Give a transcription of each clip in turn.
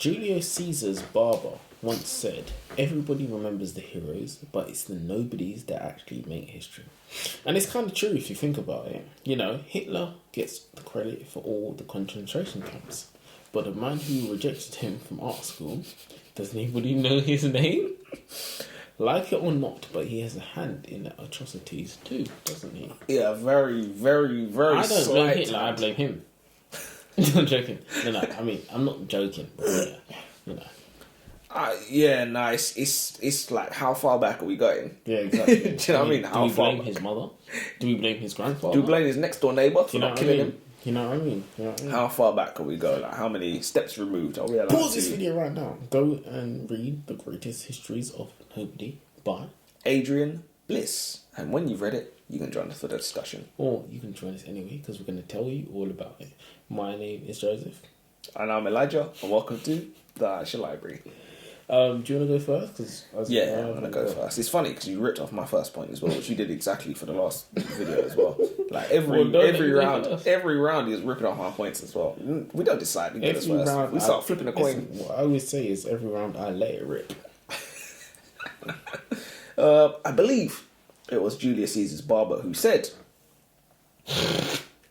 Julius Caesar's barber once said, "Everybody remembers the heroes, but it's the nobodies that actually make history." And it's kind of true if you think about it. You know, Hitler gets the credit for all the concentration camps, but the man who rejected him from art school, does anybody know his name? Like it or not, but he has a hand in the atrocities too, doesn't he? Yeah, very, very, very. I don't blame Hitler. I blame him. I'm joking. No, I mean, I'm not joking. But yeah, you know. It's like, how far back are we going? Yeah, exactly. Do you know what I mean? Do we blame his mother? Do we blame his grandfather? Do we blame his next door neighbour for not killing him? You know what I mean? How far back can we go? Like, how many steps removed are we allowed Pause this video right now. Go and read The Greatest Histories of Nobody by Adrian Bliss. And when you've read it, you can join us for the discussion. Or you can join us anyway, because we're going to tell you all about it. My name is Joseph. And I'm Elijah, and welcome to the Action Library. Do you want to go first? I'm going to go first. It's funny because you ripped off my first point as well, which you did exactly for the last video as well. Like every round he was ripping off my points as well. We don't decide. We first. We start flipping a coin. What I always say is every round I let it rip. I believe it was Julius Caesar's barber who said,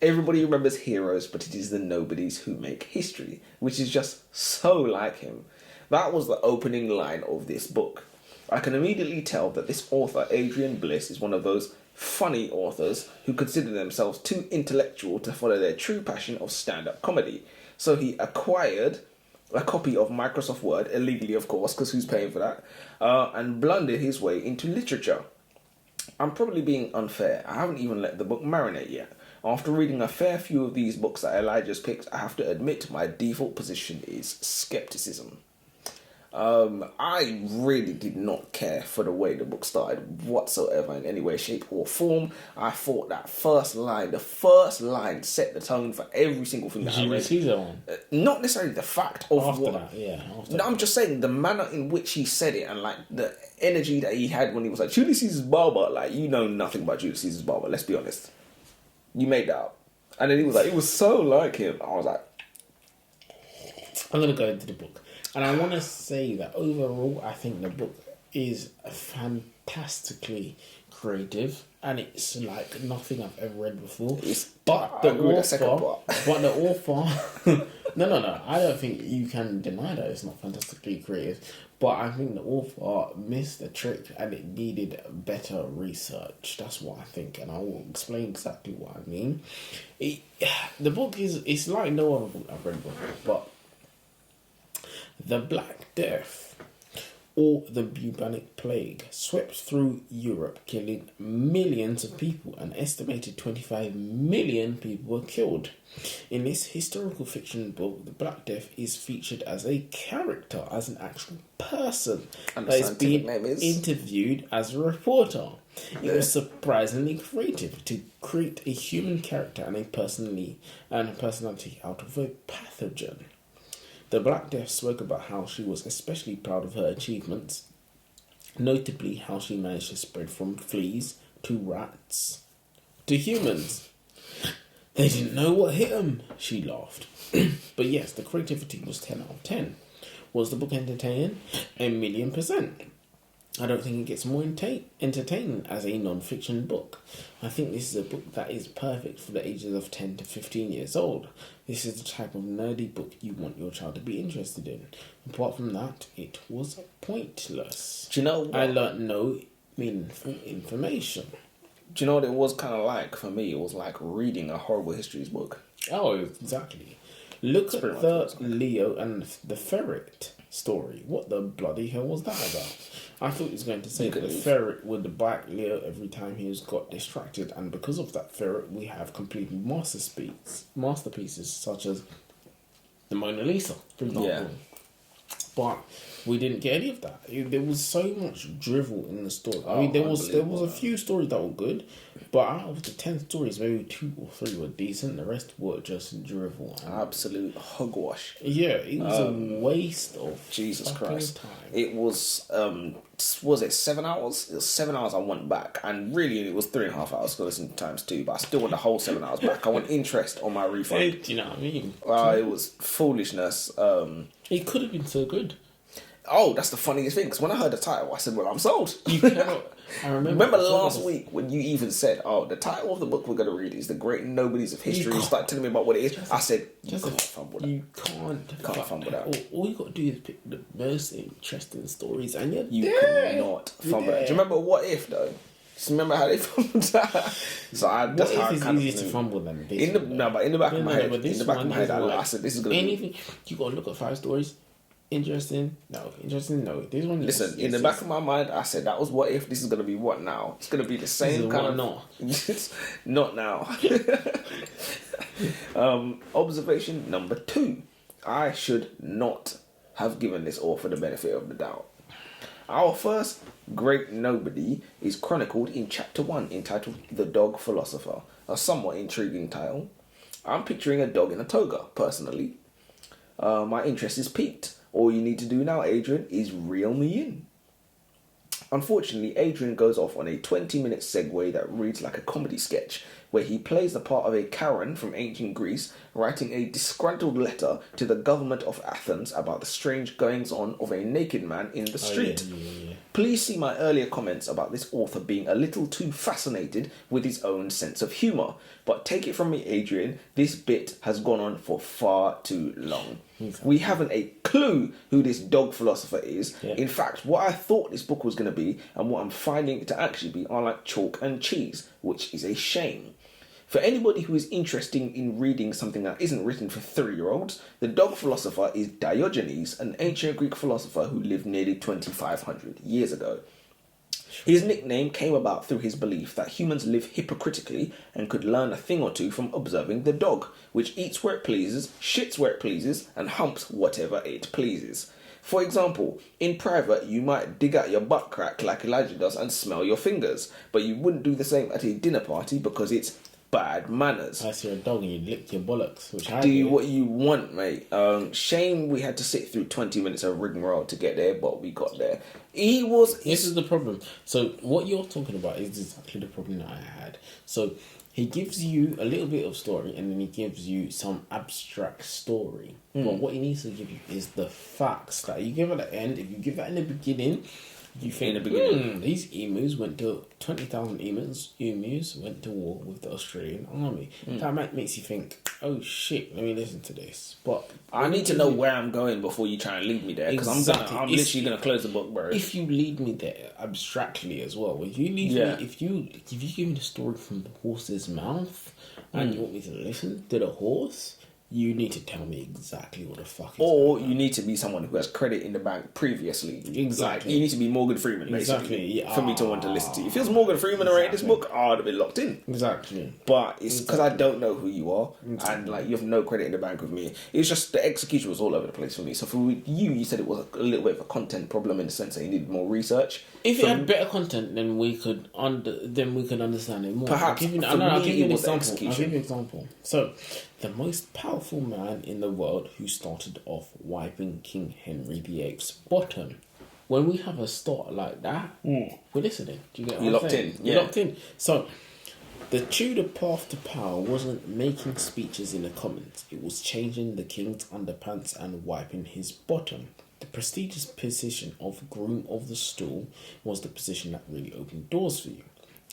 "Everybody remembers heroes, but it is the nobodies who make history," which is just so like him. That was the opening line of this book. I can immediately tell that this author, Adrian Bliss, is one of those funny authors who consider themselves too intellectual to follow their true passion of stand-up comedy. So he acquired a copy of Microsoft Word, illegally of course, because who's paying for that, and blundered his way into literature. I'm probably being unfair. I haven't even let the book marinate yet. After reading a fair few of these books that Elijah's picked, I have to admit my default position is skepticism. I really did not care for the way the book started whatsoever in any way, shape or form. I thought that the first line set the tone for every single thing that I read. Caesar one? Not necessarily the fact of after that. No, I'm just saying the manner in which he said it and like the energy that he had when he was like, Julius Caesar's barber. Like, you know nothing about Julius Caesar's barber, let's be honest. You made that up. And then he was like, it was so like him. I was like, I'm going to go into the book. And I want to say that overall, I think the book is fantastically creative, and it's like nothing I've ever read before. But the author, no, I don't think you can deny that it's not fantastically creative. But I think the author missed the trick, and it needed better research. That's what I think, and I will explain exactly what I mean. The book it's like no other book I've read before, but the Black Death, or the bubonic plague, swept through Europe, killing millions of people. An estimated 25 million people were killed. In this historical fiction book, the Black Death is featured as a character, as an actual person that is being interviewed as a reporter. It was surprisingly creative to create a human character and a personality out of a pathogen. The Black Death spoke about how she was especially proud of her achievements, notably how she managed to spread from fleas to rats to humans. They didn't know what hit them, she laughed. But yes, the creativity was 10 out of 10. Was the book entertaining? 1,000,000%. I don't think it gets more entertaining as a non-fiction book. I think this is a book that is perfect for the ages of 10 to 15 years old. This is the type of nerdy book you want your child to be interested in. Apart from that, it was pointless. Do you know what? I learnt no meaningful information. Do you know what it was kind of like for me? It was like reading a horrible histories book. Oh, exactly. Look at the Leo and the ferret story. What the bloody hell was that about? I thought he was going to say that the ferret would bite Leo every time he got distracted, and because of that ferret, we have complete masterpieces such as the Mona Lisa, for example. Yeah. But We didn't get any of that. There was so much drivel in the story. I mean, there was a few stories that were good, but out of the 10 stories, maybe 2 or 3 were decent. The rest were just drivel. Absolute hogwash. Yeah, it was a waste of Jesus Christ. time. It was it 7 hours? It was 7 hours I want back. And really, it was 3.5 hours to listen to times 2, but I still want the whole 7 hours back. I want interest on my refund. Do you know what I mean? It was foolishness. It could have been so good. Oh, that's the funniest thing, because when I heard the title, I said, well, I'm sold. You cannot... I remember last week when you even said, oh, the title of the book we're going to read is The Greatest Nobodies of History. You started telling me about what it is. I said, you can't fumble that. You can't fumble that. All you got to do is pick the most interesting stories and you cannot fumble that. Do you remember What If, though? Just remember how they fumbled that? So that's how it's easier to fumble than this. But in the back of my head, I said, this is going to be... Anything, you got to look at 5 stories. Interesting, no. This one. Listen, in the back of my mind, I said that was What If. This is going to be what now? It's going to be the same kind of. Not now. Observation number 2. I should not have given this author the benefit of the doubt. Our first great nobody is chronicled in chapter 1, entitled "The Dog Philosopher," a somewhat intriguing title. I'm picturing a dog in a toga, personally. My interest is piqued. All you need to do now, Adrian, is reel me in. Unfortunately, Adrian goes off on a 20-minute segue that reads like a comedy sketch, where he plays the part of a Karen from ancient Greece, writing a disgruntled letter to the government of Athens about the strange goings-on of a naked man in the street. Yeah. Please see my earlier comments about this author being a little too fascinated with his own sense of humour. But take it from me, Adrian, this bit has gone on for far too long. Exactly. We haven't a clue who this dog philosopher is. Yeah. In fact, what I thought this book was going to be and what I'm finding it to actually be are like chalk and cheese, which is a shame. For anybody who is interested in reading something that isn't written for 3-year-olds, the dog philosopher is Diogenes, an ancient Greek philosopher who lived nearly 2,500 years ago. His nickname came about through his belief that humans live hypocritically and could learn a thing or two from observing the dog, which eats where it pleases, shits where it pleases, and humps whatever it pleases. For example, in private, you might dig out your butt crack like Elijah does and smell your fingers, but you wouldn't do the same at a dinner party because it's bad manners. I see a dog and you lick your bollocks, which I do what you want, mate. Shame we had to sit through 20 minutes of rigmarole to get there, but we got there. This is the problem. So what you're talking about is exactly the problem that I had. So he gives you a little bit of story and then he gives you some abstract story. But what he needs to give you is the facts that you give at the end. If you give that in the beginning, you think these emus went to 20,000 emus went to war with the Australian army. That makes you think, oh shit, let me listen to this. But I need to know where I'm going before you try and lead me there, because I'm literally gonna close the book, bro. If you lead me there abstractly as well, if you lead me, if you give me the story from the horse's mouth and you want me to listen to the horse, you need to tell me exactly what the fuck is or you need to be someone who has credit in the bank previously. Exactly. Like, you need to be Morgan Freeman, basically, for me to want to listen to you. If it was Morgan Freeman narrated this book, I would have been locked in. Exactly. But it's because I don't know who you are, and like you have no credit in the bank with me. It's just the execution was all over the place for me. So for you said it was a little bit of a content problem in the sense that you needed more research. If it had better content, then we could understand it more. Perhaps. I'll give you an example. So, the most powerful man in the world who started off wiping King Henry VIII's bottom. When we have a start like that, we're listening. Do you get what I'm saying? You're locked in. So, the Tudor path to power wasn't making speeches in the Commons. It was changing the king's underpants and wiping his bottom. The prestigious position of groom of the stool was the position that really opened doors for you.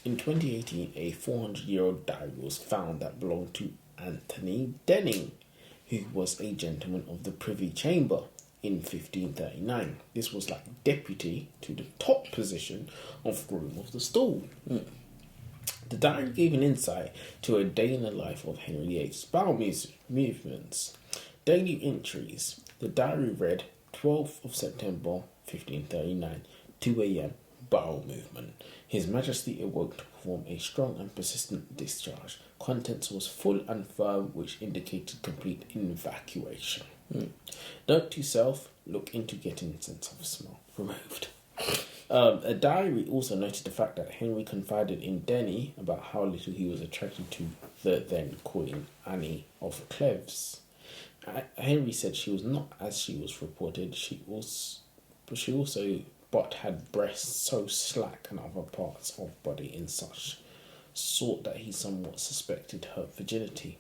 In 2018, a 400-year-old diary was found that belonged to Anthony Denning, who was a gentleman of the Privy Chamber in 1539. This was like deputy to the top position of groom of the stool. The diary gave an insight to a day in the life of Henry VIII's bowel movements. Daily entries. The diary read, 12th of September 1539, 2 a.m, bowel movement. His Majesty awoke to perform a strong and persistent discharge. Contents was full and firm, which indicated complete evacuation. Note to self, look into getting sense of smell removed. A diary also noted the fact that Henry confided in Denny about how little he was attracted to the then Queen Annie of Cleves. Henry said she was not as she was reported. She also had breasts so slack and other parts of body in such sort that he somewhat suspected her virginity.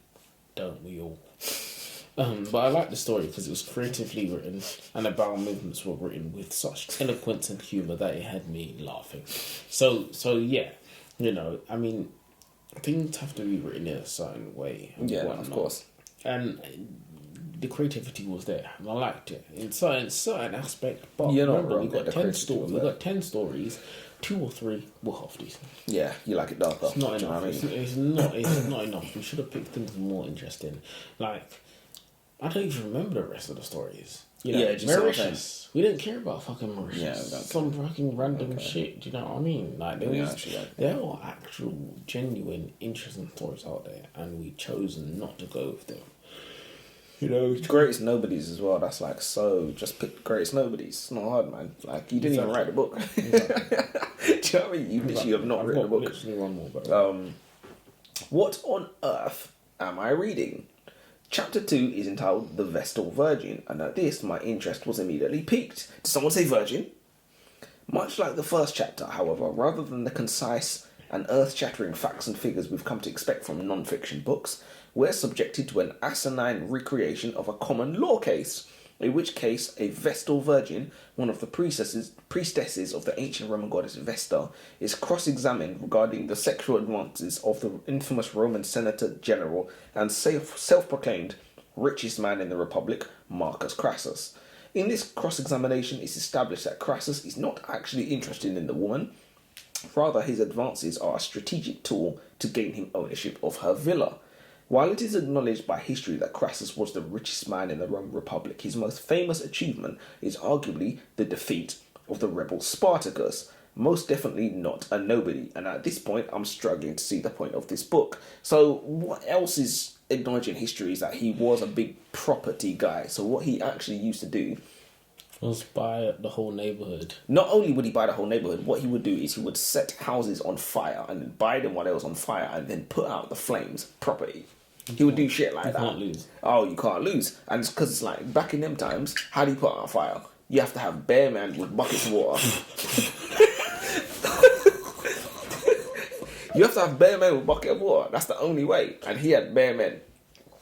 Don't we all? But I like the story because it was creatively written and the bowel movements were written with such eloquence and humour that it had me laughing. So yeah, I mean, things have to be written in a certain way. Yeah, of course. And the creativity was there, and I liked it in certain aspect. But You're not remember, wrong, we got the 10 creativity stories. was We there. got 10 stories. 2 or 3 were half decent. Yeah, you like it darker. It's not Do you know enough. what I mean? It's not. It's not enough. We should have picked things more interesting. Like, I don't even remember the rest of the stories. Yeah, just Mauritius. We didn't care about fucking Mauritius. Yeah, we don't Some fucking random shit. Do you know what I mean? Like, there are actual, genuine, interesting stories out there, and we chosen not to go with them. Greatest Nobodies as well. That's like so. Just pick Greatest Nobodies. It's not hard, man. Like you didn't even write the book. Exactly. Do you know what I mean? You literally have not written the book. Literally one more, but What on earth am I reading? Chapter 2 is entitled The Vestal Virgin, and at this my interest was immediately piqued. Did someone say virgin? Much like the first chapter, however, rather than the concise and earth-shattering facts and figures we've come to expect from non-fiction books, we're subjected to an asinine recreation of a common law case, in which case a Vestal Virgin, one of the priestesses of the ancient Roman goddess Vesta, is cross-examined regarding the sexual advances of the infamous Roman senator general and self-proclaimed richest man in the Republic, Marcus Crassus. In this cross-examination, it's established that Crassus is not actually interested in the woman. Rather, his advances are a strategic tool to gain him ownership of her villa. While it is acknowledged by history that Crassus was the richest man in the Roman Republic, his most famous achievement is arguably the defeat of the rebel Spartacus. Most definitely not a nobody, and at this point I'm struggling to see the point of this book. So what else is acknowledged in history is that he was a big property guy. So what he actually used to do was buy the whole neighborhood. Not only would he buy the whole neighborhood, what he would do is he would set houses on fire and then buy them while they was on fire and then put out the flames property. He would do shit like that. You can't lose. Oh, you can't lose. And it's because it's like, back in them times, how do you put out a fire? You have to have bare men with buckets of water. You have to have bare men with bucket of water. That's the only way. And he had bare men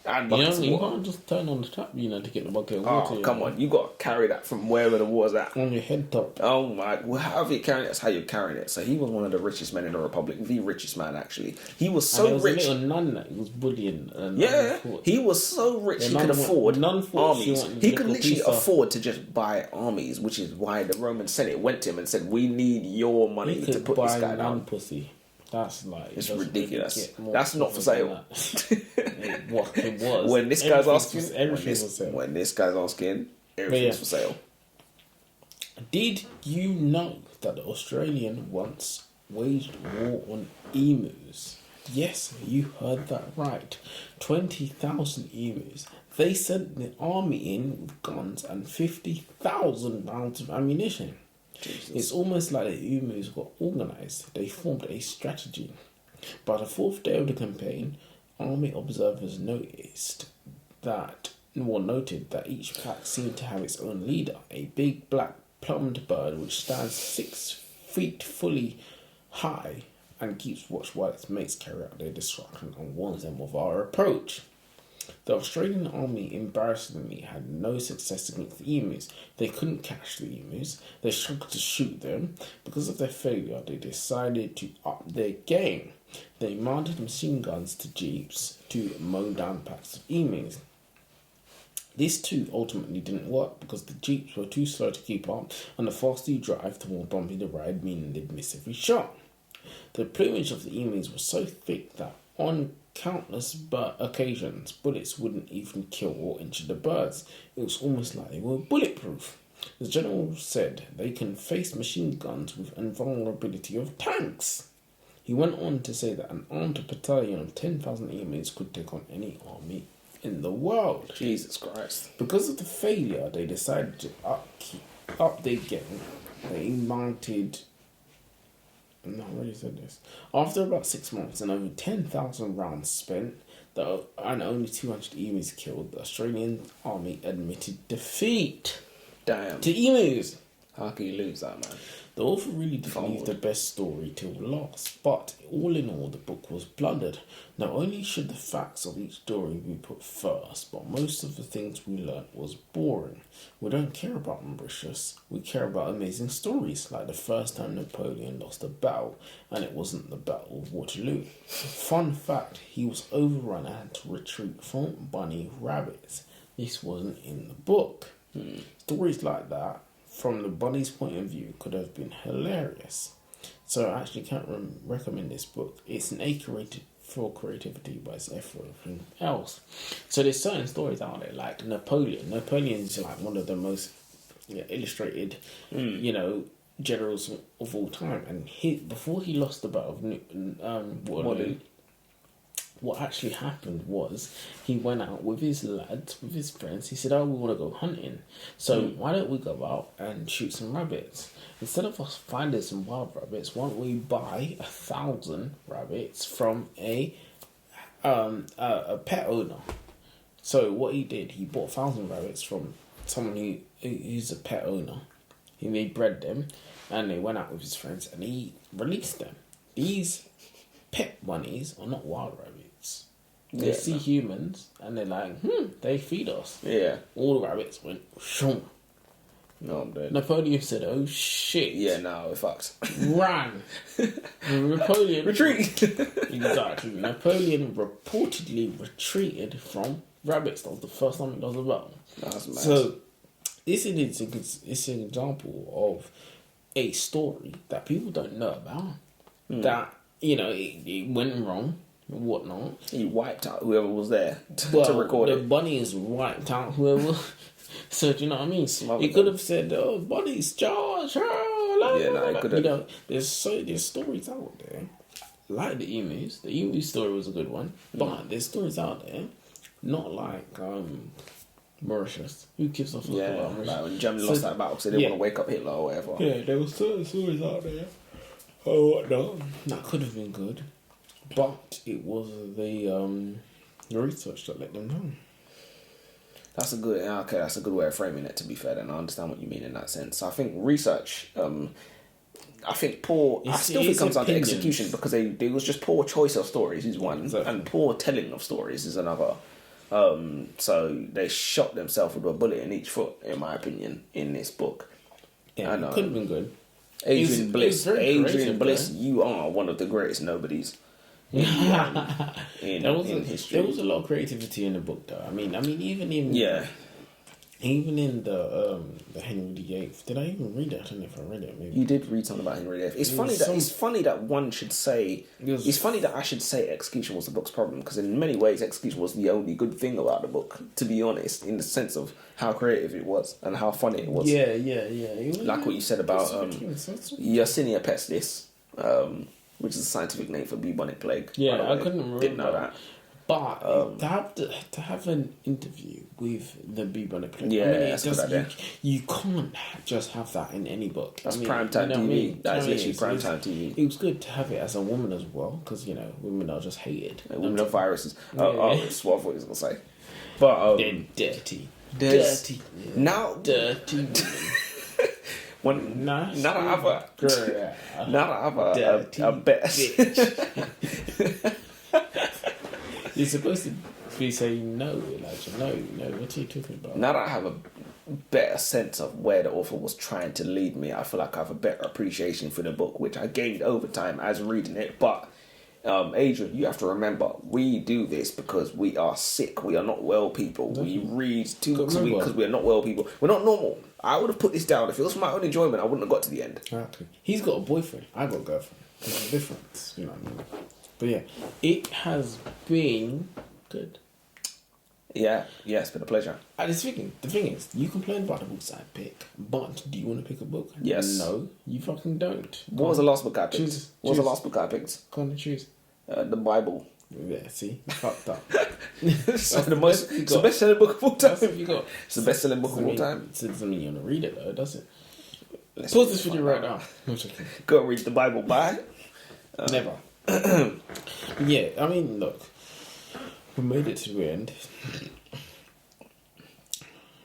and buckets of You water. can't just turn on the tap, to get the bucket of Oh, water. come on. You got to carry that from wherever the water's at. On your head top. Oh my, well, however you're carrying it, that's how you're carrying it. So he was one of the richest men in the Republic, the richest man actually. He was so and there was rich. a little nun that he was bullying. Yeah, he was so rich he could afford armies. He could literally afford to just buy armies, which is why the Roman Senate went to him and said, "We need your money to put this guy down." Pussy. That's like it's ridiculous. Really that's not for sale. It was. When this guy's asking, everything's for sale. When this guy's asking, everything's for sale. Did you know that the Australian once waged war on emus? Yes, you heard that right. 20,000 emus. They sent the army in with guns and 50,000 rounds of ammunition. Jesus. It's almost like the emus got organised. They formed a strategy. By the 4th day of the campaign, army observers noted that each pack seemed to have its own leader, a big black plumed bird which stands 6 feet fully high and keeps watch while its mates carry out their destruction and warns them of our approach. The Australian army embarrassingly had no success against the emus. They couldn't catch the emus. They struggled to shoot them. Because of their failure, they decided to up their game. They mounted machine guns to jeeps to mow down packs of emus. This too ultimately didn't work because the jeeps were too slow to keep up, and the faster you drive, the more bumpy the ride, meaning they'd miss every shot. The plumage of the emus was so thick that on countless occasions, bullets wouldn't even kill or injure the birds. It was almost like they were bulletproof. The general said they can face machine guns with invulnerability of tanks. He went on to say that an armed battalion of 10,000 emus could take on any army in the world. Jesus Christ. Because of the failure, they decided to update game. They mounted. No, I already said this. After about 6 months and over 10,000 rounds spent, and only 200 emus killed, the Australian army admitted defeat. Damn. To emus. How can you lose that, man? The author really did leave the best story till last, but all in all, the book was blundered. Not only should the facts of each story be put first, but most of the things we learnt was boring. We don't care about Mauritius, we care about amazing stories, like the first time Napoleon lost a battle, and it wasn't the Battle of Waterloo. Fun fact, he was overrun and had to retreat from bunny rabbits. This wasn't in the book. Stories like that, from the bunny's point of view, could have been hilarious. So I actually can't recommend this book. It's an A rated for creativity, but it's F for everything else. So there's certain stories out there, like Napoleon. Napoleon's like one of the most illustrated, generals of all time. And before he lost the Battle of Waterloo, what actually happened was he went out with his lads, with his friends. He said, we want to go hunting. So why don't we go out and shoot some rabbits? Instead of us finding some wild rabbits, why don't we buy 1,000 rabbits from a pet owner? So what he did, he bought 1,000 rabbits from someone who's a pet owner. He bred them, and they went out with his friends, and he released them. These pet bunnies are not wild rabbits. They see humans and they're like, they feed us. Yeah. All the rabbits went, shoom. No, I'm dead. Napoleon said, oh shit. Yeah, no, we're fucked. Ran. Napoleon. Retreat. Exactly. Napoleon reportedly retreated from rabbits. That was the first time it was about. That's mad. So, it's an example of a story that people don't know about. That, it went wrong. Whatnot. He wiped out whoever was there to record the it. bunny is wiped out whoever. So do you know what I mean? He could have said, bunnies charge. It could have. There's stories out there like the emus. The emu story was a good one, but there's stories out there not like Mauritius. Who gives a fuck about Mauritius? Like when Germany lost that battle, so they want to wake up Hitler or whatever. Yeah, there were certain stories out there. Oh, whatnot. That could have been good. But it was the research that let them down. That's a good way of framing it, to be fair, and I understand what you mean in that sense. I think research, I think it comes down to execution, because there was just poor choice of stories is one, and poor telling of stories is another. So they shot themselves with a bullet in each foot, in my opinion, in this book. Yeah, it could have been good. Adrian Bliss, you are one of the greatest nobodies. In history. There was a lot of creativity in the book, though. I mean, even in the Henry VIII. Did I even read it? I don't know if I read it. Maybe you did read something about Henry VIII. It's funny that one should say. It's funny that I should say execution was the book's problem, because in many ways execution was the only good thing about the book. To be honest, in the sense of how creative it was and how funny it was. Yeah. Like what you said about Yersinia pestis. Which is a scientific name for bubonic plague. Yeah, I couldn't remember. Didn't know that. But to have an interview with the bubonic plague, that's a good idea. You can't just have that in any book. That's primetime TV. That is literally primetime TV. It was good to have it as a woman as well, because women are just hated. Women are viruses. That's what I thought he was gonna say. But they're dirty. Dirty. Now dirty women. Not a best. You're supposed to be saying no, Elijah. No. What are you talking about? Now that I have a better sense of where the author was trying to lead me, I feel like I have a better appreciation for the book, which I gained over time as reading it. But Adrian, you have to remember, we do this because we are sick. We are not well people. We read because we are not well people. We're not normal. I would have put this down. If it was for my own enjoyment, I wouldn't have got to the end. Exactly. He's got a boyfriend. I got a girlfriend. There's a difference. You know what I mean? But yeah, it has been good. Yeah, it's been a pleasure. The thing is, you complain about the books I pick, but do you want to pick a book? Yes. No, you fucking don't. What was the last book I picked? What was the last book I picked? Go on and choose. The Bible. Yeah, see, you fucked up. It's the best-selling book of all time. That's what you got. It's the best-selling book of all time. It doesn't mean you want to read it though, does it? Let's Pause this video right now. Go read the Bible. Bye. Never. Yeah, I mean, look, we made it to the end.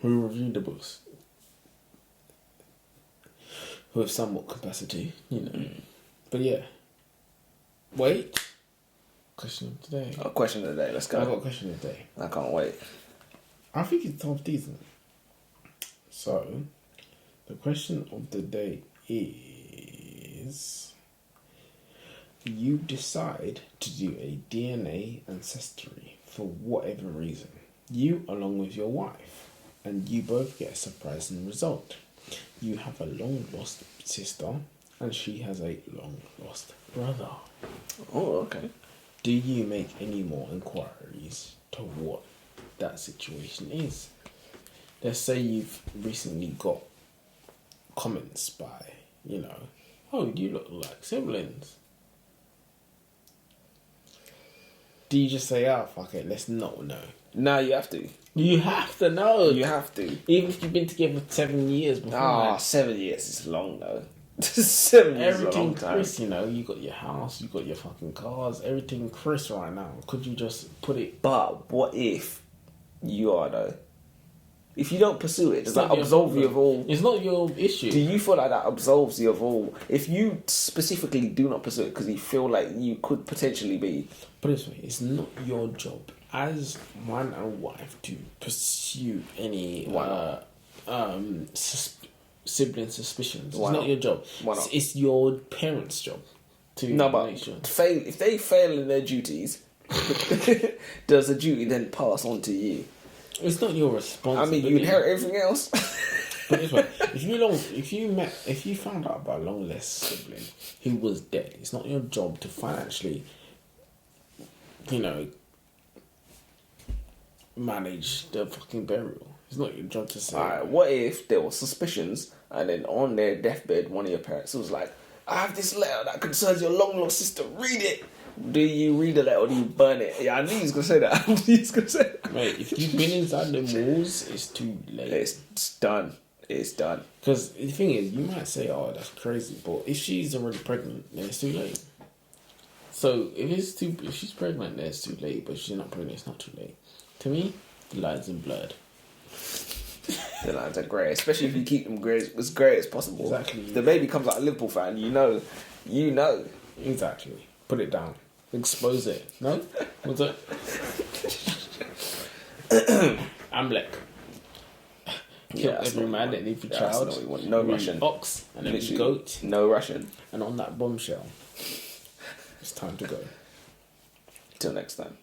We reviewed the books with somewhat capacity, you know. But yeah, wait. Question of the day. Oh, question of the day. Let's go. I got a question of the day. I can't wait. I think it's half decent. So, the question of the day is: you decide to do a DNA ancestry for whatever reason. You, along with your wife, and you both get a surprising result. You have a long lost sister, and she has a long lost brother. Oh, okay. Do you make any more inquiries to what that situation is? Let's say you've recently got comments by, you know, oh, you look like siblings. Do you just say, oh, fuck it, let's not know? No, you have to. You have to know. You have to. Even if you've been together for 7 years before. Ah, 7 years is long though. 7 years is a Everything long time. Chris, you know, you got your house, you got your fucking cars, everything Chris right now. Could you just put it? But what if you are though? If you don't pursue it, does that not your absolve you problem. of all? It's not your issue. Do you feel like that absolves you of all? If you specifically do not pursue it because you feel like you could potentially be... Put it this way, it's not your job as man and wife to pursue any sibling suspicions. Why It's not not? your job. Why not? It's your parents' job to make sure. If they fail in their duties, does the duty then pass on to you? It's not your I responsibility. mean, you inherit everything else. Put it this way, if you found out about a long lost sibling who was dead, it's not your job to financially, you know, manage the fucking burial. It's not your job to say. Alright, what if there were suspicions and then on their deathbed one of your parents was like, I have this letter that concerns your long lost sister, read it. Do you read the letter or do you burn it? Yeah, I knew he was going to say that. I knew he was going to say that. Mate, if you've been inside the walls, it's too late. It's done. It's done. Because the thing is, you might say, oh, that's crazy, but if she's already pregnant, then it's too late. So if she's pregnant, then it's too late, but if she's not pregnant, it's not too late. To me, the line's in blood. The lines are grey, especially if you keep them grey as grey as possible. Exactly. If the baby comes out a Liverpool fan, you know. Exactly. Put it down. Expose it. No? What's it? I'm black. Kill every man and every child. That's not what we want. No Russian. Ox and every Literally, goat. no Russian. And on that bombshell, it's time to go. Till next time.